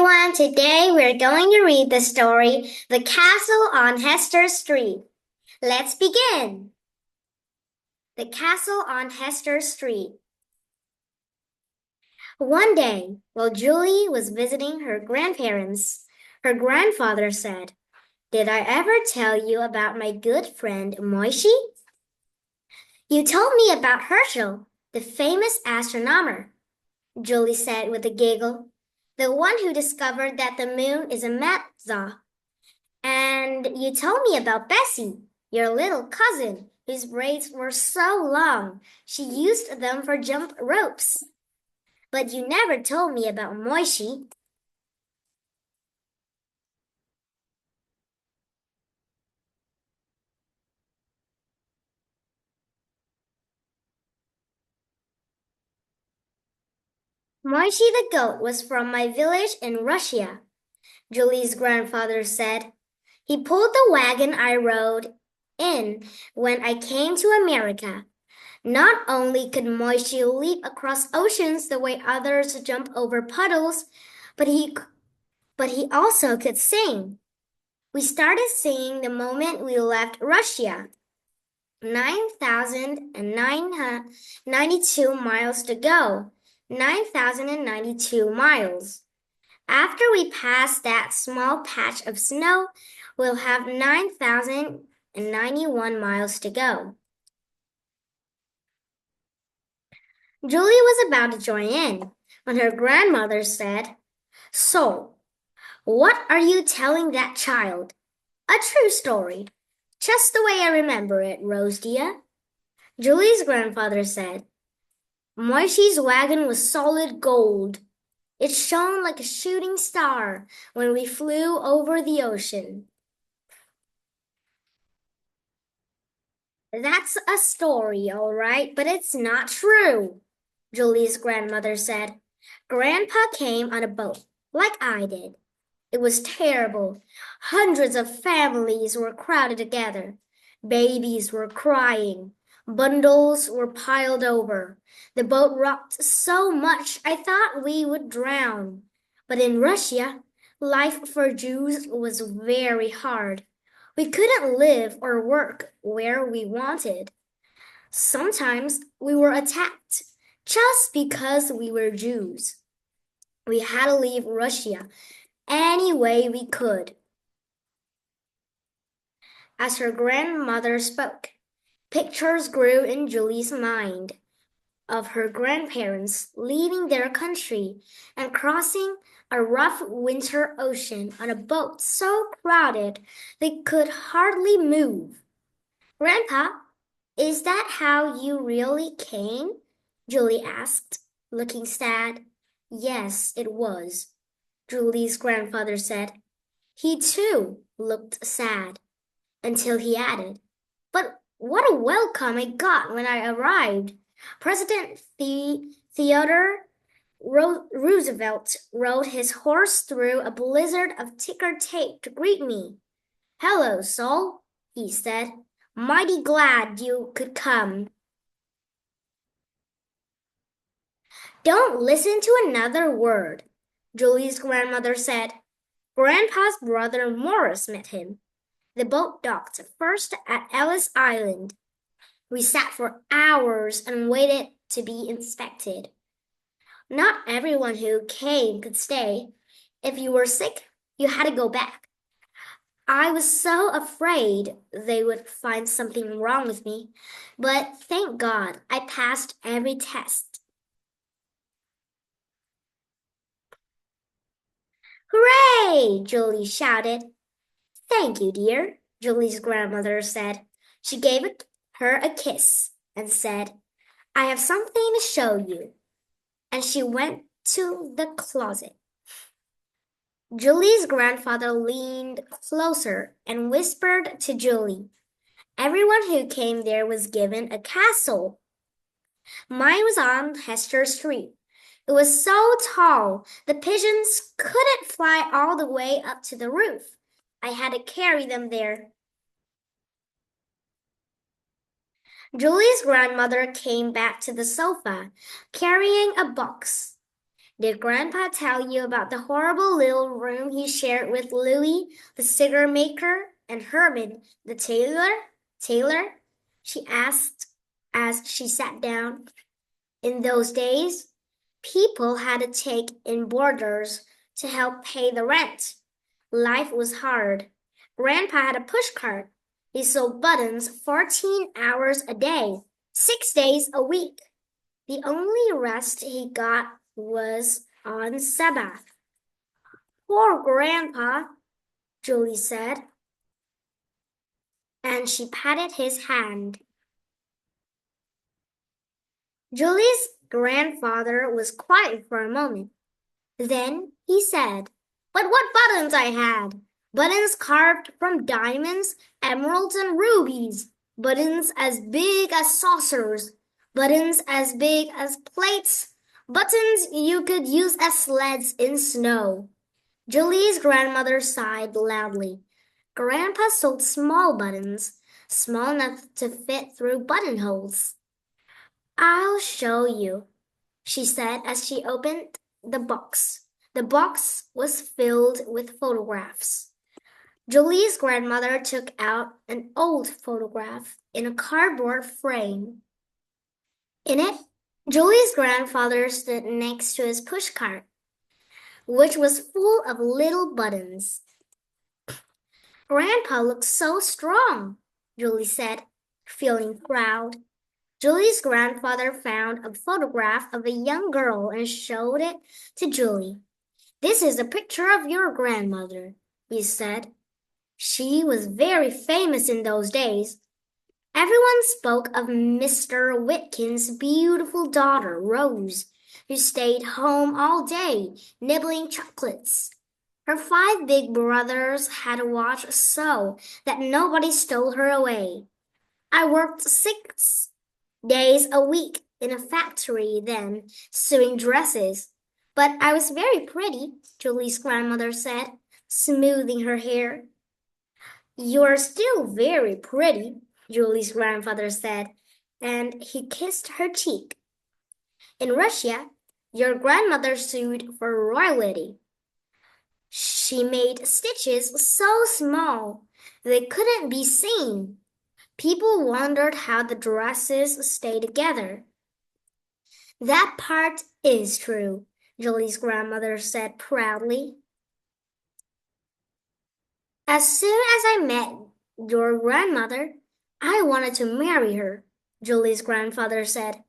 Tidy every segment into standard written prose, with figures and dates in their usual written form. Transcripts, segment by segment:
everyone. Today we're going to read the story The Castle on Hester Street. Let's begin. The Castle on Hester Street. One day, while Julie was visiting her grandparents, her grandfather said, "Did I ever tell you about my good friend Moishi? You told me about Herschel, the famous astronomer," Julie said with a giggle. "The one who discovered that the moon is a mezza. And you told me about Bessie, your little cousin, whose braids were so long she used them for jump ropes. But you never told me about Moishi." "Moishi the goat was from my village in Russia," Julie's grandfather said. "He pulled the wagon I rode in when I came to America. Not only could Moishi leap across oceans the way others jump over puddles, but he also could sing. We started singing the moment we left Russia. 9,992 miles to go. 9,092 miles. After we pass that small patch of snow, we'll have 9,091 miles to go." Julie was about to join in when her grandmother said, "So, what are you telling that child?" "A true story, just the way I remember it, Rose dear," Julie's grandfather said. "Moishi's wagon was solid gold. It shone like a shooting star when we flew over the ocean." "That's a story, all right, but it's not true," Julie's grandmother said. "Grandpa came on a boat, like I did. It was terrible. Hundreds of families were crowded together. Babies were crying. Bundles were piled over. The boat rocked so much I thought we would drown. But in Russia, life for Jews was very hard. We couldn't live or work where we wanted. Sometimes we were attacked just because we were Jews. We had to leave Russia any way we could." As her grandmother spoke, pictures grew in Julie's mind of her grandparents leaving their country and crossing a rough winter ocean on a boat so crowded they could hardly move. "Grandpa, is that how you really came?" Julie asked, looking sad. "Yes, it was," Julie's grandfather said. He too looked sad, until he added, "But what a welcome I got when I arrived. President Theodore Roosevelt rode his horse through a blizzard of ticker tape to greet me. 'Hello, Sol,' he said. 'Mighty glad you could come.'" "Don't listen to another word," Julie's grandmother said. "Grandpa's brother Morris met him. The boat docked first at Ellis Island. We sat for hours and waited to be inspected. Not everyone who came could stay. If you were sick, you had to go back. I was so afraid they would find something wrong with me, but thank God I passed every test." "Hooray!" Julie shouted. "Thank you, dear," Julie's grandmother said. She gave her a kiss and said, "I have something to show you." And she went to the closet. Julie's grandfather leaned closer and whispered to Julie, "Everyone who came there was given a castle. Mine was on Hester Street. It was so tall the pigeons couldn't fly all the way up to the roof. I had to carry them there." Julie's grandmother came back to the sofa, carrying a box. Did Grandpa tell you about the horrible little room he shared with Louie, the cigar maker, and Herman, the tailor? She asked as she sat down. In those days, people had to take in boarders to help pay the rent. Life was hard. Grandpa had a pushcart. He sold buttons 14 hours a day, 6 days a week. The only rest he got was on Sabbath. Poor Grandpa, Julie said, and she patted his hand. Julie's grandfather was quiet for a moment. Then he said, "But what buttons I had! Buttons carved from diamonds, emeralds, and rubies. Buttons as big as saucers. Buttons as big as plates. Buttons you could use as sleds in snow." Julie's grandmother sighed loudly. Grandpa sold small buttons, small enough to fit through buttonholes. "I'll show you," she said as she opened the box. The box was filled with photographs. Julie's grandmother took out an old photograph in a cardboard frame. In it, Julie's grandfather stood next to his pushcart, which was full of little buttons. "Grandpa looks so strong," Julie said, feeling proud. Julie's grandfather found a photograph of a young girl and showed it to Julie. "This is a picture of your grandmother," he said. "She was very famous in those days." Everyone spoke of Mr. Whitkin's beautiful daughter, Rose, who stayed home all day, nibbling chocolates. Her 5 big brothers had a watch so that nobody stole her away. "I worked 6 days a week in a factory then, sewing dresses. But I was very pretty," Julie's grandmother said, smoothing her hair. "You're still very pretty," Julie's grandfather said, and he kissed her cheek. "In Russia, your grandmother sued for royalty. She made stitches so small they couldn't be seen. People wondered how the dresses stayed together." "That part is true," Julie's grandmother said proudly. "As soon as I met your grandmother, I wanted to marry her," Julie's grandfather said.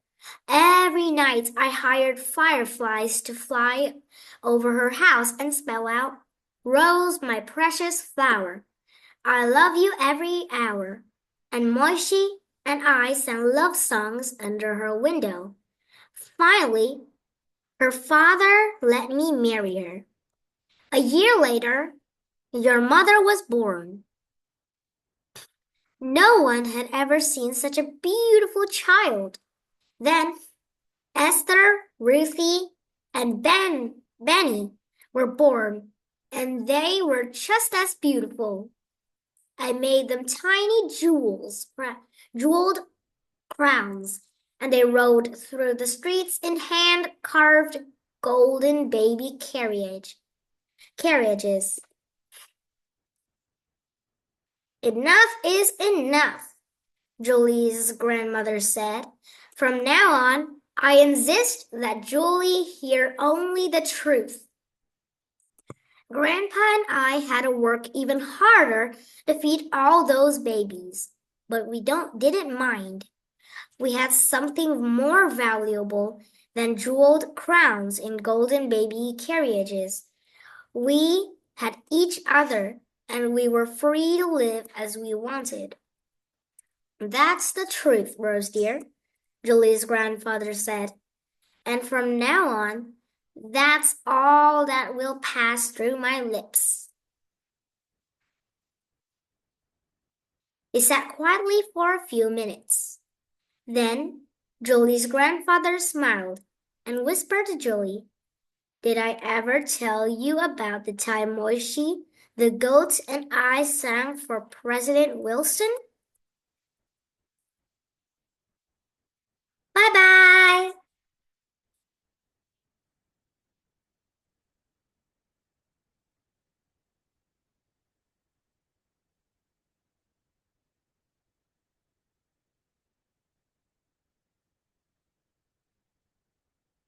"Every night I hired fireflies to fly over her house and spell out, 'Rose, my precious flower, I love you every hour.' And Moishi and I sang love songs under her window. Finally, her father let me marry her. A year later, your mother was born. No one had ever seen such a beautiful child. Then Esther, Ruthie, and Benny were born, and they were just as beautiful. I made them tiny jeweled crowns, and they rode through the streets in hand-carved golden baby carriages. "Enough is enough," Julie's grandmother said. "From now on, I insist that Julie hear only the truth." Grandpa and I had to work even harder to feed all those babies, but we didn't mind. We had something more valuable than jeweled crowns in golden baby carriages. We had each other, and we were free to live as we wanted. "That's the truth, Rose dear," Julie's grandfather said. "And from now on, that's all that will pass through my lips." They sat quietly for a few minutes. Then Julie's grandfather smiled and whispered to Julie, "Did I ever tell you about the time Moishi, the goat, and I sang for President Wilson?" Bye-bye!